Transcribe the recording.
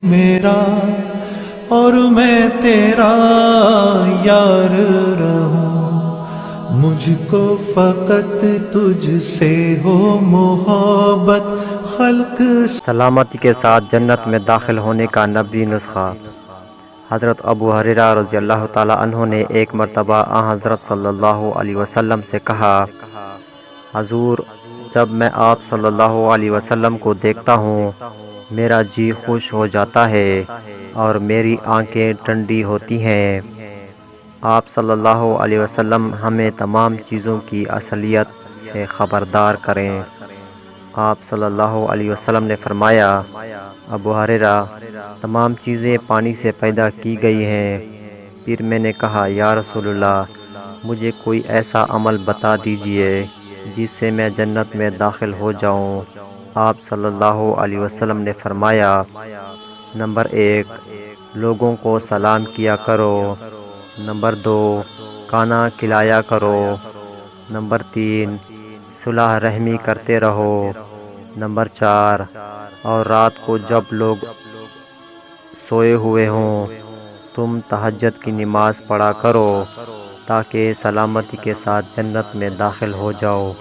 میرا اور میں تیرا یار رہوں، مجھ کو فقط تجھ سے ہو محبت، خلق سلامتی کے ساتھ جنت میں داخل ہونے کا نبوی نسخہ۔ حضرت ابو ہریرہ رضی اللہ تعالیٰ عنہ نے ایک مرتبہ حضرت صلی اللہ علیہ وسلم سے کہا، حضور، جب میں آپ صلی اللہ علیہ وسلم کو دیکھتا ہوں میرا جی خوش ہو جاتا ہے اور میری آنکھیں ٹھنڈی ہوتی ہیں۔ آپ صلی اللہ علیہ وسلم ہمیں تمام چیزوں کی اصلیت سے خبردار کریں۔ آپ صلی اللہ علیہ وسلم نے فرمایا، ابو ہریرہ، تمام چیزیں پانی سے پیدا کی گئی ہیں۔ پھر میں نے کہا، یا رسول اللہ، مجھے کوئی ایسا عمل بتا دیجئے جس سے میں جنت میں داخل ہو جاؤں۔ آپ صلی اللہ علیہ وسلم نے فرمایا، نمبر 1، لوگوں کو سلام کیا کرو۔ نمبر 2، کھانا کھلایا کرو۔ نمبر 3، صلح رحمی کرتے رہو۔ نمبر 4، اور رات کو جب لوگ سوئے ہوئے ہوں تم تہجد کی نماز پڑھا کرو تاکہ سلامتی کے ساتھ جنت میں داخل ہو جاؤ۔